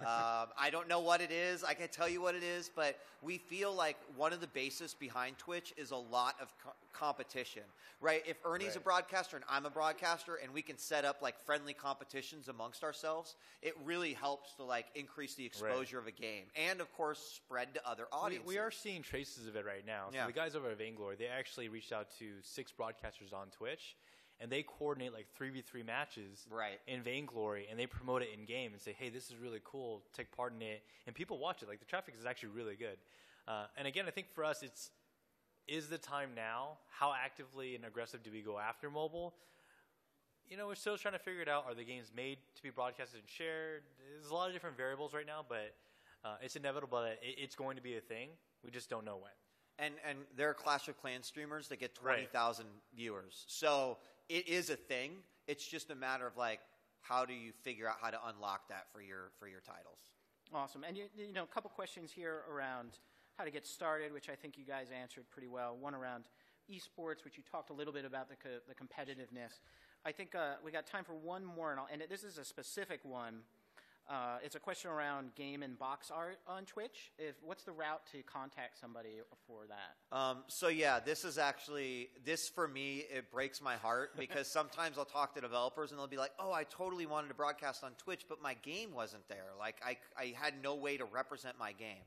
I don't know what it is. I can tell you what it is, but we feel like one of the basis behind Twitch is a lot of competition, right? If Ernie's a broadcaster and I'm a broadcaster and we can set up like friendly competitions amongst ourselves, it really helps to like increase the exposure of a game and, of course, spread to other audiences. We are seeing traces of it right now. So the guys over at Vainglory, they actually reached out to 6 broadcasters on Twitch, and they coordinate like 3v3 matches in Vainglory, and they promote it in game and say, hey, this is really cool, take part in it, and people watch it. Like, the traffic is actually really good. And again, I think for us, is the time now? How actively and aggressive do we go after mobile? You know, we're still trying to figure it out. Are the games made to be broadcasted and shared? There's a lot of different variables right now, but it's inevitable that it's going to be a thing. We just don't know when. And there are Clash of Clans streamers that get 20,000 viewers. So it is a thing. It's just a matter of like, how do you figure out how to unlock that for your titles? Awesome. And you know, a couple questions here around how to get started, which I think you guys answered pretty well. One around esports, which you talked a little bit about the competitiveness. I think we got time for one more, and this is a specific one. It's a question around game and box art on Twitch. What's the route to contact somebody for that? So yeah, this for me, it breaks my heart because sometimes I'll talk to developers and they'll be like, oh, I totally wanted to broadcast on Twitch, but my game wasn't there. Like I had no way to represent my game.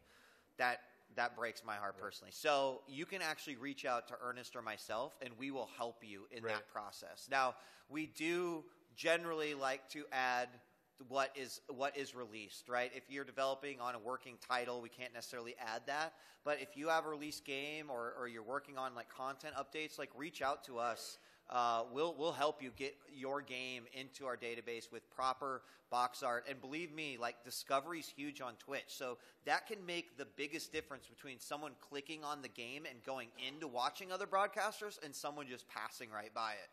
That breaks my heart personally. So you can actually reach out to Ernest or myself, and we will help you in that process. Now, we do generally like to add what is released, right? If you're developing on a working title, we can't necessarily add that. But if you have a released game or you're working on like content updates, like reach out to us. We'll help you get your game into our database with proper box art. And believe me, like discovery is huge on Twitch. So that can make the biggest difference between someone clicking on the game and going into watching other broadcasters and someone just passing right by it.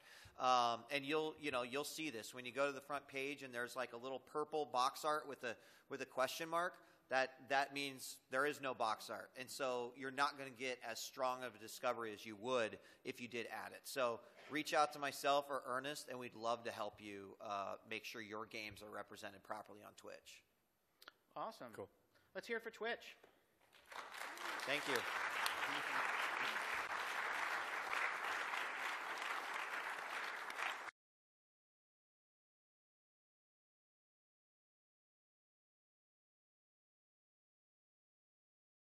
And you'll see this when you go to the front page and there's like a little purple box art with a question mark. That means there is no box art. And so you're not going to get as strong of a discovery as you would if you did add it. So reach out to myself or Ernest, and we'd love to help you make sure your games are represented properly on Twitch. Awesome. Cool. Let's hear it for Twitch. Thank you.